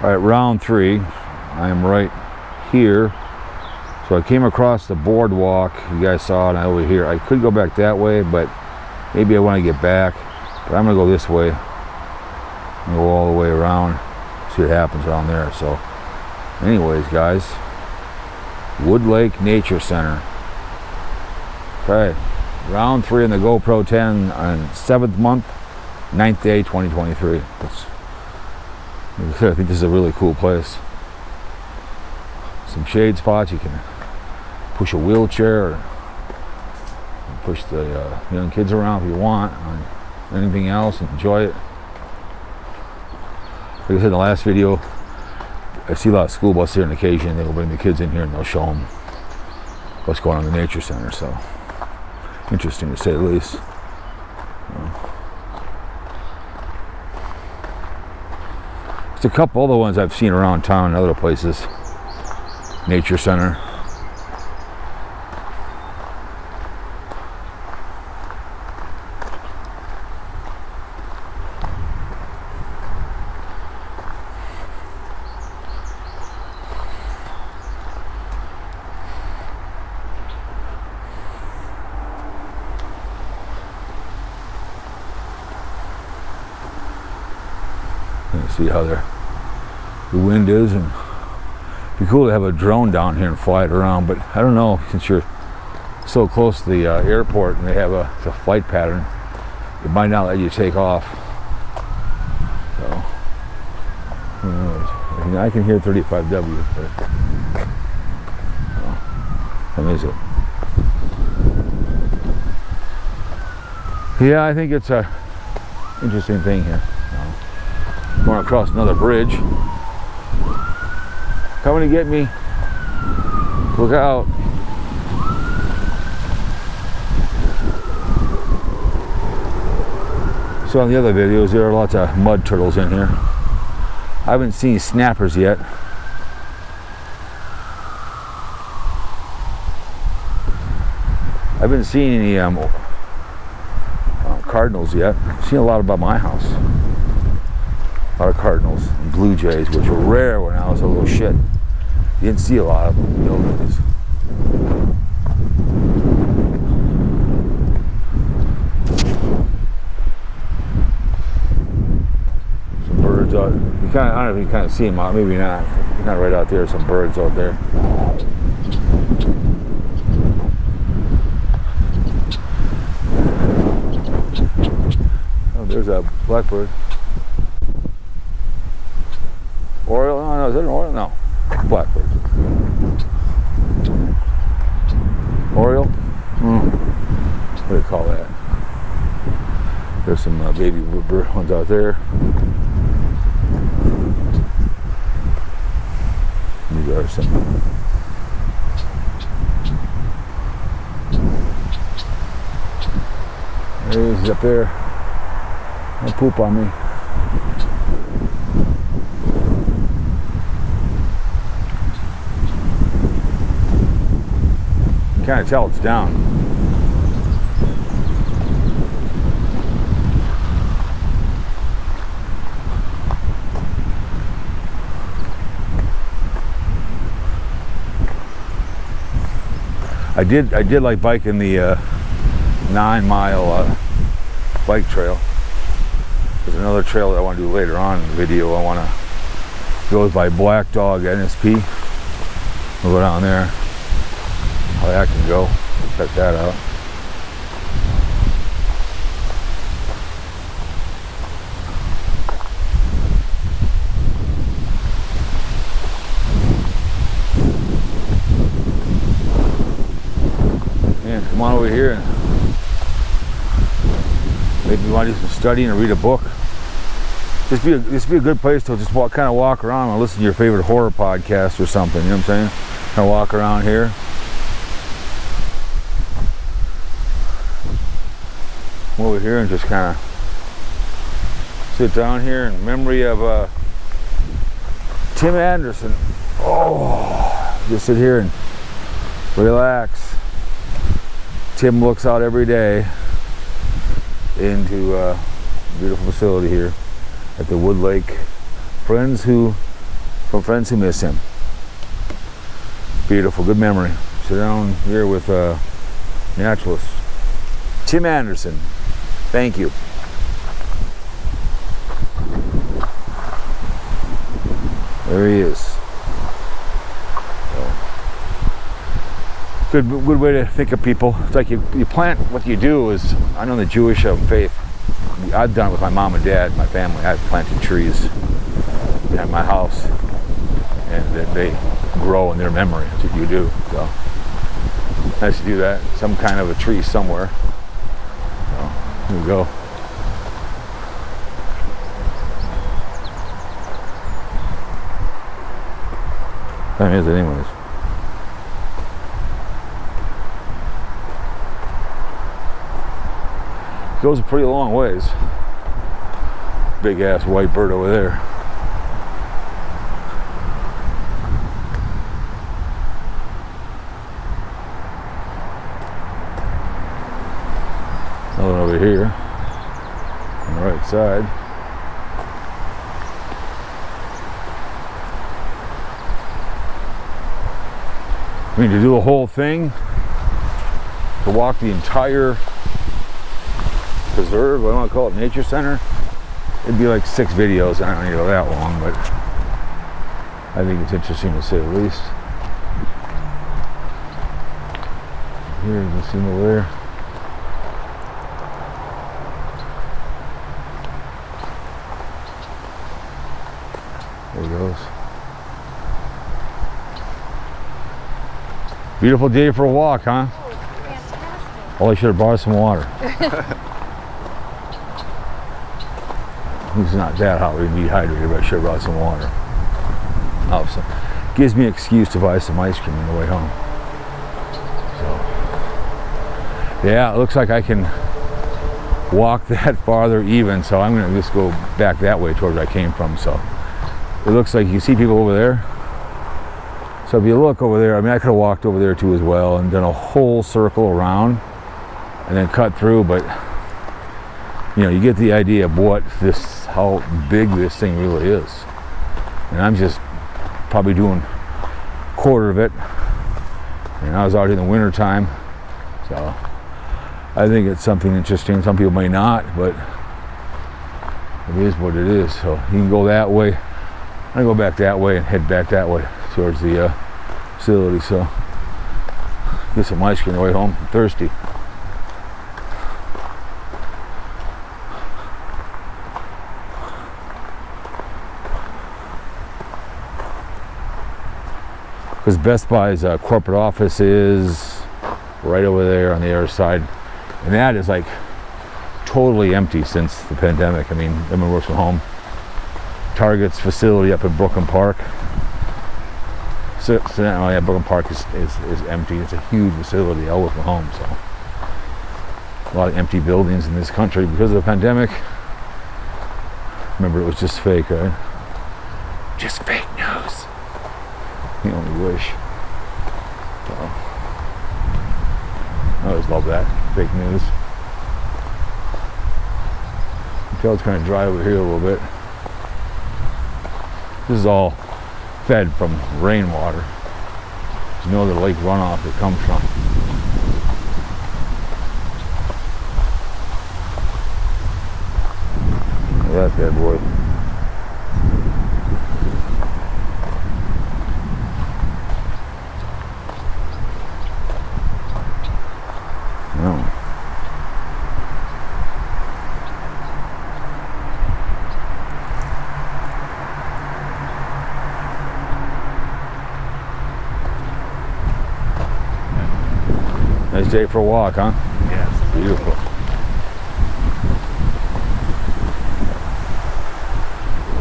All right, round 3. I am right here. So I came across the boardwalk. You guys saw it over here. I could go back that way, but maybe I want to get back. But I'm gonna go this way and go all the way around, see what happens around there. So anyways, guys, Wood Lake Nature Center. Okay, round 3 in the GoPro 10 on 7th month, 9th day, 2023. I think this is a really cool place. Some shade spots. You can push a wheelchair or push the young kids around if you want, on anything else, enjoy it. Like I said in the last video, I see a lot of school buses here on occasion. They'll bring the kids in here and they'll show them what's going on in the nature center. So interesting to say the least. There's a couple other ones I've seen around town and other places. Nature center. See how the wind is, and it'd be cool to have a drone down here and fly it around, but I don't know, since you're so close to the airport and they have a flight pattern, it might not let you take off. So who knows? I can hear 35W, but how is it? Yeah, I think it's a interesting thing here. Going across another bridge. Coming to get me. Look out. So on the other videos, there are lots of mud turtles in here. I haven't seen snappers yet. I haven't seen any cardinals yet. I've seen a lot about my house. A lot of cardinals and blue jays, which were rare when I was a little shit. You didn't see a lot of them in the old days. Some birds out. You kind of, I don't know if you kind of see them out. Maybe not. Kind of right out there. Some birds out there. Oh, there's a blackbird. Oriole? No, is that an Oriole? No. Blackbird. Oriole? What do you call that? There's some baby bird ones out there. These are some. There he is up there. Don't poop on me. Kind of tell it's down. I did like biking the 9-mile bike trail. There's another trail that I want to do later on in the video. I want to go by Black Dog NSP. We'll go down there. How that can go. Check that out. Man, come on over here and maybe you want to do some studying or read a book. This be a good place to just kind of walk around and listen to your favorite horror podcast or something. You know what I'm saying? Kind of walk around here. Over here and just kind of sit down here in memory of Tim Anderson. Oh, just sit here and relax. Tim looks out every day into a beautiful facility here at the Wood Lake. Friends who from friends who miss him. Beautiful, good memory. Sit down here with naturalist Tim Anderson. Thank you. There he is. Good way to think of people. It's like you plant, what you do is, I know the Jewish faith, I've done it with my mom and dad, my family. I've planted trees behind my house, and they grow in their memory. That's what you do. So nice to do that. Some kind of a tree somewhere. So here we go. What time is it anyways? Goes a pretty long ways. Big ass white bird over there. Another one over here on the right side. I mean, to do the whole thing, to walk the entire preserve, I don't want to call it nature center, it'd be like 6 videos. I don't need to go that long, but I think it's interesting to say the least. Here, you can see him over there. There he goes. Beautiful day for a walk, huh? Oh, fantastic. Oh, I should have brought some water. It's not that hot, we'd be dehydrated, but I should have brought some water. Oh, so gives me an excuse to buy some ice cream on the way home. So, yeah, it looks like I can walk that farther even, so I'm going to just go back that way towards where I came from. So it looks like you see people over there. So if you look over there, I mean, I could have walked over there too as well and done a whole circle around and then cut through, but you know, you get the idea of how big this thing really is. And I'm just probably doing a quarter of it. And I was out in the winter time, so I think it's something interesting. Some people may not, but it is what it is. So you can go that way. I go back that way and head back that way towards the facility. So get some ice cream on the way home. I'm thirsty. Because Best Buy's corporate office is right over there on the other side, and that is like totally empty since the pandemic. I mean, everyone works from home. Target's facility up in Brooklyn Park. So yeah, Brooklyn Park is empty. It's a huge facility. I work from home, so a lot of empty buildings in this country because of the pandemic. Remember, it was just fake, right? Just fake news. You only wish. So, I always love that fake news. You can tell it's kind of dry over here a little bit. This is all fed from rainwater. There's no other lake runoff it comes from. Look at that bad boy. Oh. Nice day for a walk, huh? Yes. Beautiful.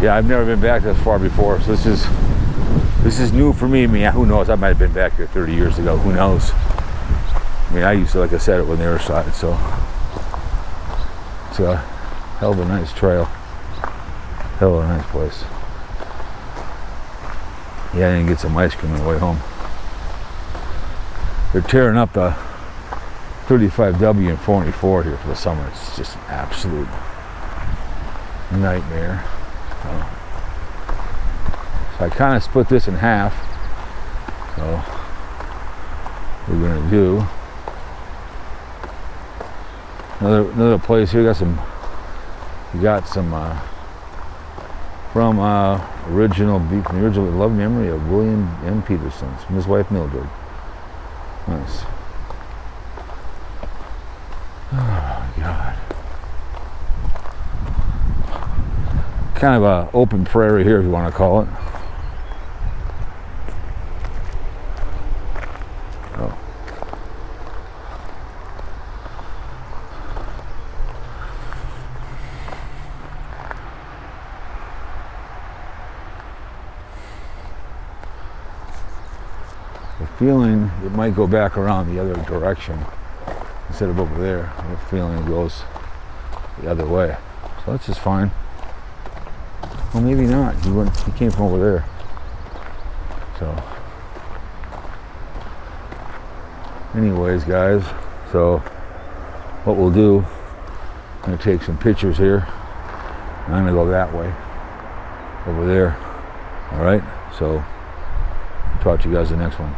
Yeah, I've never been back this far before, so this is new for me. I mean, who knows? I might have been back here 30 years ago. Who knows? I mean, I used to, like I said, it on the other side, so it's a hell of a nice trail. Hell of a nice place. Yeah, I didn't get some ice cream on the way home. They're tearing up the 35W and 44 here for the summer. It's just an absolute nightmare. So I kind of split this in half. So we're gonna do another place here. You got some from original Love Memory of William M. Peterson from his wife Mildred. Nice. Oh my God. Kind of a open prairie here, if you want to call it. Oh. The feeling it might go back around the other direction instead of over there. I have a feeling it goes the other way. So that's just fine. Well, maybe not. He came from over there. So, anyways, guys. So, what we'll do, I'm going to take some pictures here. And I'm going to go that way, over there. All right. So, talk to you guys in the next one.